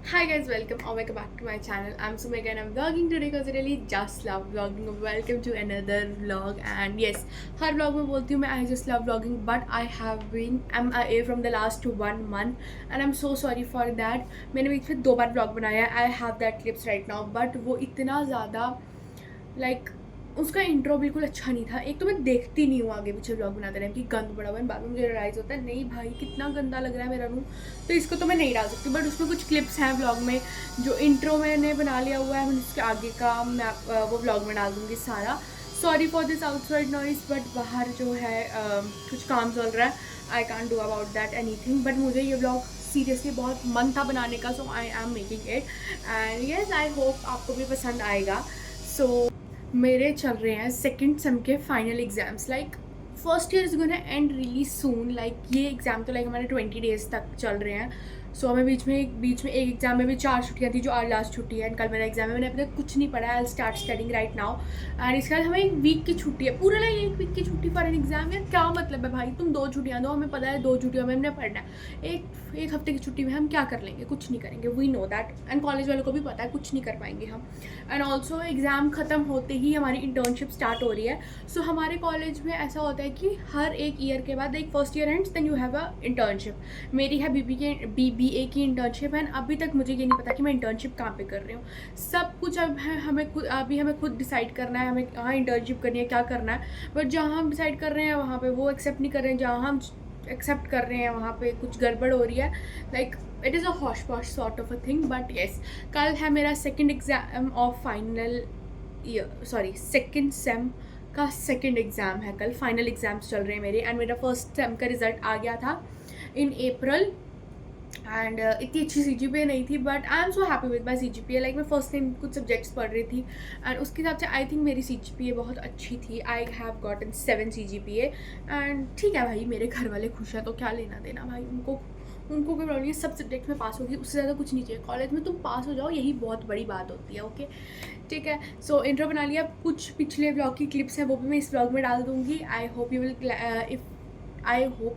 Hi guys, welcome or welcome back to my channel. I'm Sumika and I'm vlogging today because I really just love vlogging. Welcome to another vlog and yes, her vlog में बोलती हूँ मैं I just love vlogging but I have been MIA from the last 1 month and I'm so sorry for that. मैंने बीच में 2 बार vlog बनाया है. I have that clips right now but वो इतना ज़्यादा like उसका इंट्रो बिल्कुल अच्छा नहीं था. एक तो मैं देखती नहीं हूँ आगे पीछे व्लॉग बनाते टाइम कि गंद पड़ा हुआ है. बाद में मुझे रियलाइज़ होता है नहीं भाई कितना गंदा लग रहा है मेरा रूम, तो इसको तो मैं नहीं डाल सकती. बट उसमें कुछ क्लिप्स हैं व्लॉग में जो इंट्रो मैंने बना लिया हुआ है. मैं उसके आगे का मैं वो व्लॉग में डाल दूँगी सारा. Sorry for this outside noise but बाहर जो है कुछ काम चल रहा है. I can't do about that anything. But मुझे ये व्लॉग सीरियसली बहुत मन था बनाने का, so I am making it and yes I hope आपको भी पसंद आएगा. सो मेरे चल रहे हैं सेकंड सेम के final exams. Like first year is gonna end really soon. Like ये एग्ज़ाम तो लाइक हमारे 20 डेज तक चल रहे हैं. सो हमें बीच में एक एग्जाम में भी 4 छुट्टियाँ थी जो आज लास्ट छुट्टी है. एंड कल मेरा एग्जाम है. मैंने अभी तक कुछ नहीं पढ़ा है. I start studying right now and इसके बाद हमें 1 वीक की छुट्टी है. पूरा लाइक 1 वीक की छुट्टी फॉर एन एग्जाम. यार क्या मतलब है भाई, तुम 2 छुट्टियाँ दो. हमें पता है 2 छुट्टियों में हमने पढ़ना है. एक हफ्ते की छुट्टी में हम क्या कर लेंगे, कुछ नहीं करेंगे. We know that and college वालों को भी पता है कुछ नहीं कर पाएंगे हम. एंड ऑल्सो एग्ज़ाम ख़त्म होते ही हमारी इंटर्नशिप स्टार्ट हो रही है. सो हमारे कॉलेज में ऐसा होता है कि हर एक ईयर के बाद एक first year ends then you have a internship. मेरी है BBA की इंटर्नशिप एंड अभी तक मुझे ये नहीं पता कि मैं इंटर्नशिप कहाँ पे कर रही हूँ. सब कुछ अब है हमें खुद डिसाइड करना है हमें कहाँ इंटर्नशिप करनी है, क्या करना है. बट जहाँ हम डिसाइड कर रहे हैं वहाँ पे वो एक्सेप्ट नहीं कर रहे हैं. जहाँ हम एक्सेप्ट कर रहे हैं वहाँ पे कुछ गड़बड़ हो रही है. Like it is a hotchpotch sort of a thing. But yes, कल है मेरा second exam of final year, sorry second sem का सेकेंड एग्ज़ाम है कल. फाइनल एग्ज़ाम्स चल रहे हैं मेरे एंड मेरा फर्स्ट सेम का रिज़ल्ट आ गया था इन अप्रैल. एंड इतनी अच्छी CGPA नहीं थी but I am so happy with my CGPA. Like मैं फर्स्ट टाइम कुछ सब्जेक्ट्स पढ़ रही थी एंड उसके हिसाब से आई थिंक मेरी CGPA बहुत अच्छी थी. I have gotten 7 CGPA and ठीक है भाई, मेरे घर वाले खुश हैं तो क्या लेना देना भाई. उनको कोई प्रॉब्लम नहीं. सब सब्जेक्ट में पास होगी, उससे ज़्यादा कुछ नहीं चाहिए. कॉलेज में तुम पास हो जाओ यही बहुत बड़ी बात होती है. ओके ठीक है. सो इंट्रो बना लिया. कुछ पिछले ब्लॉग की क्लिप्स हैं वो भी मैं इस ब्लॉग में डाल दूँगी. I hope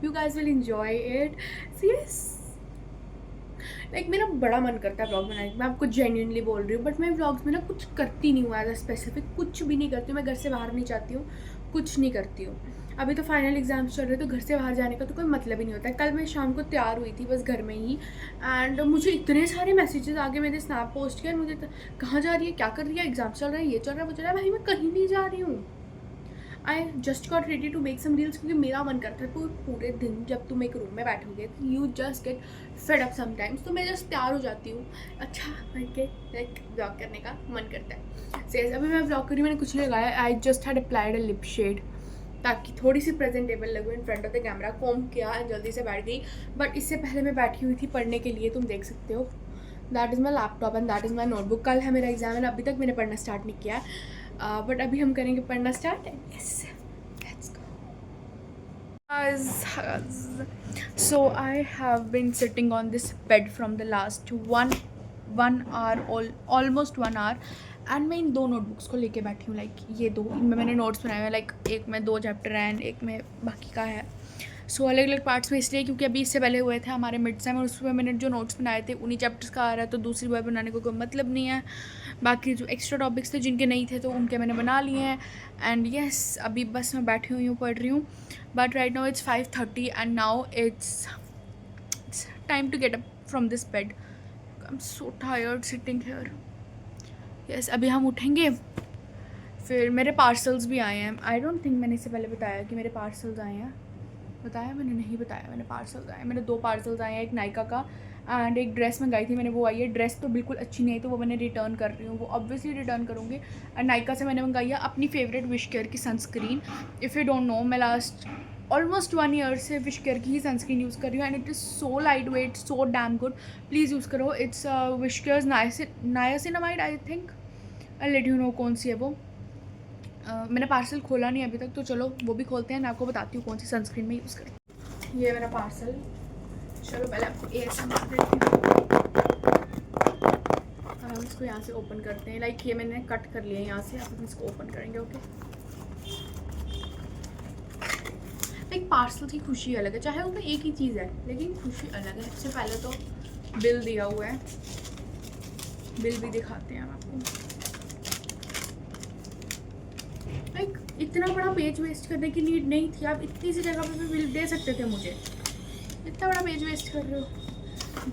you guys will enjoy it. Serious like मेरा बड़ा मन करता है व्लॉग बनाने का. मैं आपको जेन्युइनली बोल रही हूँ. बट मैं व्लॉग्स में ना कुछ करती नहीं हूँ एज अ स्पेसिफिक. कुछ भी नहीं करती हूँ. मैं घर से बाहर नहीं जाती हूँ, कुछ नहीं करती हूँ. अभी तो फाइनल एग्जाम्स चल रहे हैं तो घर से बाहर जाने का तो कोई मतलब ही नहीं होता है. कल मैं शाम को तैयार हुई थी बस घर में ही एंड मुझे इतने सारे मैसेजेस आगे. मैंने स्नैप पोस्ट किया. मुझे कहाँ जा रही है, क्या कर रही है, एग्जाम चल रहा है, ये चल रहा है, वो चल रहा है. भाई मैं कहीं नहीं जा रही हूँ. I just got ready to make some reels क्योंकि मेरा मन करता है. तो पूरे दिन जब तुम एक रूम में बैठोगे तो you just get fed up sometimes. तो मैं जस्ट तैयार हो जाती हूँ. अच्छा बन के लाइक ब्लॉग करने का मन करता है. सेज अभी मैं ब्लॉग कर रही हूँ. मैंने कुछ नहीं लगाया. I just had applied a lip shade ताकि थोड़ी सी प्रेजेंटेबल लगूँ in front of the camera. Calm किया एंड जल्दी से बैठ गई. बट इससे पहले मैं बैठी हुई थी पढ़ने के लिए. तुम देख सकते हो that is my laptop and that is my notebook. कल है मेरा एग्जाम एंड अभी तक मैंने पढ़ना स्टार्ट नहीं किया. बट अभी हम करेंगे पढ़ना start. Yes let's go. So I have been sitting on this bed from the last one hour, almost 1 hour. And मैं इन 2 नोटबुक्स को लेके बैठी हूँ. लाइक ये 2 इनमें मैंने नोट्स बनाए हुए. लाइक एक में 2 चैप्टर हैं एंड एक में बाकी का है. सो अलग अलग पार्ट्स में इसलिए क्योंकि अभी इससे पहले हुए थे हमारे मिड सेम और उसमें मैंने जो नोट्स बनाए थे उन्हीं चैप्टर्स का आ रहा है. तो दूसरी बार बनाने को कोई मतलब नहीं है. बाकी जो एक्स्ट्रा टॉपिक्स थे जिनके नहीं थे तो उनके मैंने बना लिए हैं. एंड येस अभी बस मैं बैठी हुई हूँ पढ़ रही हूँ. But right now it's 5:30 and now it's time to get up from this bed. I am so tired sitting here. Yes अभी हम उठेंगे. फिर मेरे पार्सल्स भी आए हैं. आई डोंट थिंक मैंने इससे पहले बताया कि मेरे पार्सल्स आए हैं. बताया मैंने, नहीं बताया मैंने. पार्सल्स आए. मेरे 2 पार्सल्स आए हैं. एक नायका का एंड एक ड्रेस मंगाई थी मैंने, वो आई है. ड्रेस तो बिल्कुल अच्छी नहीं आई तो वो मैंने रिटर्न कर रही हूँ. वो ऑब्वियसली रिटर्न करूँगी. एंड नायका से मैंने मंगाई है अपनी फेवरेट विश केयर की sunscreen. If you don't know मैं लास्ट ऑलमोस्ट 1 ईयर से विश केयर की ही सनस्क्रीन यूज़ कर रही हूँ and it is so light weight, so damn good. Please use करो. It's Wishcare's niacinamide I think. I let you know कौन सी है वो. मैंने पार्सल खोला नहीं अभी तक तो चलो वो भी खोलते हैं. मैं आपको बताती हूँ कौन सी सनस्क्रीन में यूज़ करें. ये मेरा पार्सल. चलो पहले आपको ASMR देती हूँ. हम इसको यहाँ से ओपन करते हैं. लाइक ये मैंने कट कर लिया है यहाँ से. अब हम इसको ओपन करेंगे. ओके लाइक पार्सल की खुशी अलग है. चाहे उसमें एक ही चीज़ है लेकिन खुशी अलग है. सबसे पहले तो बिल दिया हुआ है. बिल भी दिखाते हैं हम आपको। लाइक इतना बड़ा पेज वेस्ट करने की नीड नहीं थी, आप इतनी सी जगह पे भी बिल दे सकते थे मुझे, इतना बड़ा पेज वेस्ट कर रहे हो।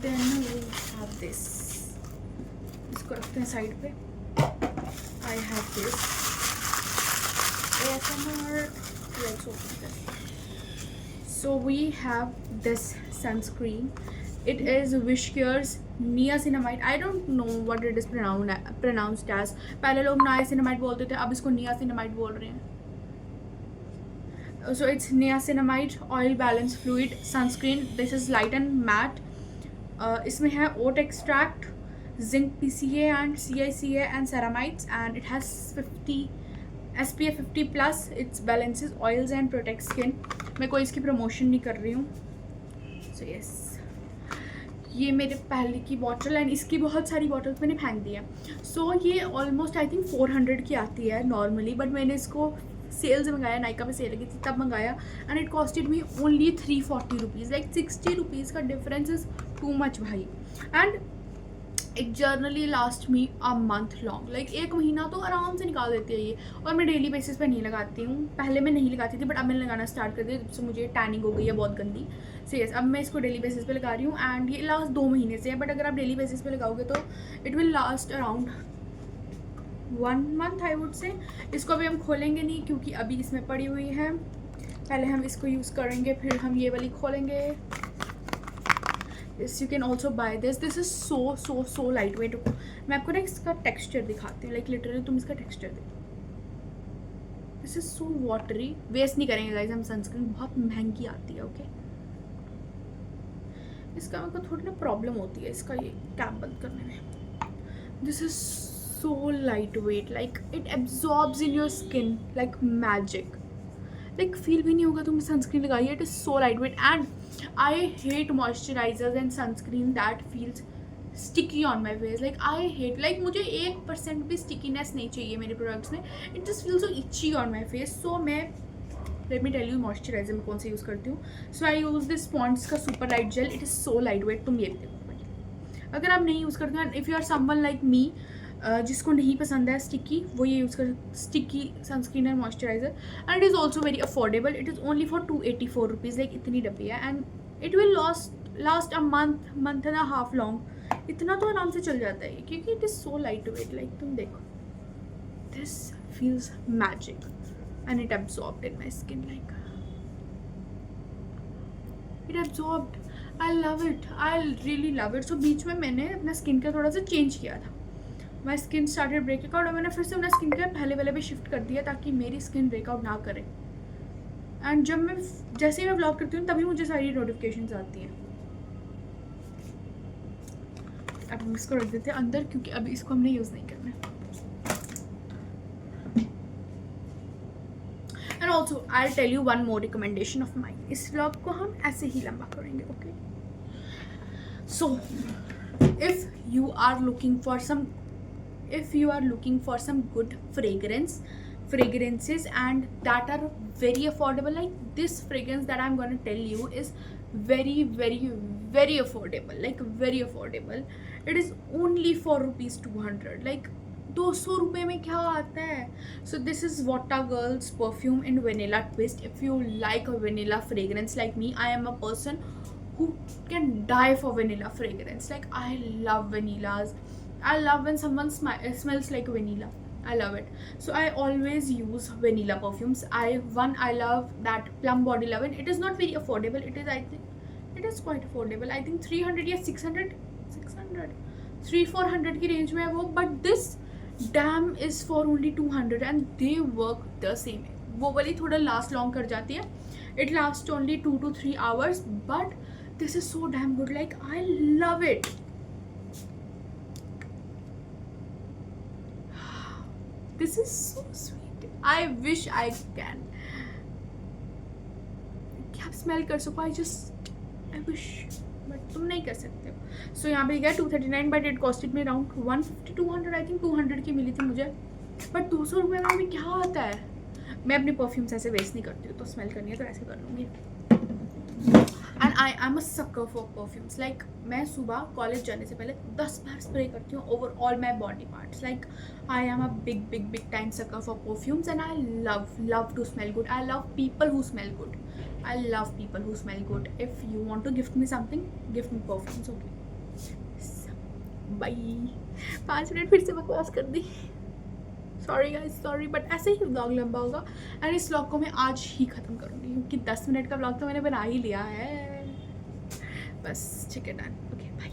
देन वी हैव दिस, इसको रखते हैं साइड पे। I have this ASMR, let's open this. So we have this sunscreen. It is Wishcare's niacinamide. I don't know what it is pronounced as. पहले लोग niacinamide बोलते थे, अब इसको niacinamide बोल रहे हैं. So it's niacinamide oil balance fluid sunscreen. This is light and matte. इसमें है oat extract, zinc PCA and CICA and ceramides, and it has 50 SPF 50 plus. It balances oils and protects skin. मैं कोई इसकी promotion नहीं कर रही हूँ. So yes, ये मेरे पहले की बॉटल एंड इसकी बहुत सारी बॉटल्स मैंने फेंक दी है. सो ये ऑलमोस्ट आई थिंक 400 की आती है नॉर्मली, बट मैंने इसको सेल से मंगाया, नाइका पे सेल लगी थी तब मंगाया, and it costed me only 340 rupees. Like 60 rupees का डिफरेंस इज़ टू मच भाई. And it generally last me a month long. Like 1 महीना तो आराम से निकाल देती है ये. और मैं डेली बेसिस पे नहीं लगाती हूँ. पहले मैं नहीं लगाती थी, बट अब मैंने लगाना स्टार्ट कर दिया जब से मुझे टैनिंग हो गई है बहुत गंदी. सो यस, अब मैं इसको डेली बेसिस पे लगा रही हूँ एंड ये लास्ट 2 महीने से है. बट अगर आप डेली बेसिस पे लगाओगे तो it will last around 1 month I would say. इसको अभी हम खोलेंगे नहीं क्योंकि अभी इसमें पड़ी हुई है. पहले हम इसको यूज़ करेंगे, फिर हम ये वाली खोलेंगे. Yes, you can also buy this. This is so lightweight. मैं आपको ना इसका टेक्सचर दिखाती हूँ. लाइक लिटरली तुम इसका टेक्सचर देखो. This is so watery. Waste नहीं करेंगे गाइस हम सनस्क्रीन, बहुत महंगी आती है. ओके, इसका मेरे को थोड़ी ना प्रॉब्लम होती है इसका ये कैप बंद करने में. This is so light weight. Like it absorbs in your skin like magic. Like feel भी नहीं होगा तुमने सनस्क्रीन लगाई है. It is so light weight. And I hate moisturisers and sunscreen that feels sticky on my face. Like I hate, like मुझे 1% भी stickiness नहीं चाहिए मेरे प्रोडक्ट्स में. It just feel so itchy on my face. So मैं let me tell you moisturiser मैं कौन सा यूज़ करती हूँ. सो आई यूज़ दिस पॉन्ड्स का super light jail. It is so light weight. तुम ये भी देखो, अगर आप नहीं यूज़ करते हैं, if you are someone like me जिसको नहीं पसंद है स्टिकी, वो ये यूज़ कर sticky sunscreen and moisturiser. And it is also very affordable. It is only for 284 rupees. Like इतनी डब्बी है and it will last a month and a half long. इतना तो आराम से चल जाता है क्योंकि it is so light weight. Like तुम देखो, this feels magic and it absorbed in my skin. Like it absorbed. I love it. I really love it. So बीच में मैंने अपना स्किन केयर थोड़ा सा चेंज किया था. My skin started breaking out और मैंने फिर से अपना स्किन केयर पहले वाले पे शिफ्ट कर दिया ताकि मेरी स्किन ब्रेकआउट ना करे. एंड जब मैं जैसे ही मैं व्लॉग करती हूँ तभी मुझे सारी नोटिफिकेशंस आती हैं. अब हम इसको रख देते हैं अंदर क्योंकि अभी इसको हमने यूज़ नहीं करना. And also I tell you one more recommendation of mine. इस व्लॉग को हम ऐसे ही लंबा करेंगे. Okay, so if you are looking for some good fragrances and that are very affordable, like this fragrance that I'm going to tell you is very affordable. Like very affordable. It is only for rupees 200. like 200 रुपये में क्या आता है. So this is Vota Girls perfume in vanilla twist. If you like a vanilla fragrance like me, I am a person who can die for vanilla fragrance. Like I love vanillas. I love when someone smells like vanilla. I love it. So I always use vanilla perfumes. I love that Plum Body Lovin'. It is not very affordable. It is, I think, it is quite affordable. I think 300 या 600, 300-400 की range में है वो. But this damn is for only 200 and they work the same. वो वाली थोड़ा last long कर जाती है. It lasts only 2 to 3 hours. But this is so damn good. Like I love it. This is so sweet. I wish I can. क्या आप smell कर सको? I wish, but तुम नहीं कर सकते. So यहाँ पे गया 239, but it costed me around 150-200. I think 200 की मिली थी मुझे. But 200 रुपये में अभी क्या आता है? मैं अपने परफ्यूम्स ऐसे वेस्ट नहीं करती हूँ, तो स्मेल करनी है तो ऐसे कर लूँगी. And I am a sucker for perfumes. Like मैं सुबह कॉलेज जाने से पहले 10 बार स्प्रे करती हूँ over all my body parts. Like I am a big big big time sucker for perfumes and I love to smell good. I love people who smell good. I love people who smell good. If you want to gift me something, gift me perfumes. Okay, bye. 5 minute फिर से बकवास कर दी. Sorry guys, sorry, but ऐसे ही vlog लंबा होगा and इस व्लॉग को मैं आज ही ख़त्म करूँगी क्योंकि 10 मिनट का व्लॉग तो मैंने बना ही लिया है. बस ठीक है, डन. Okay, bye.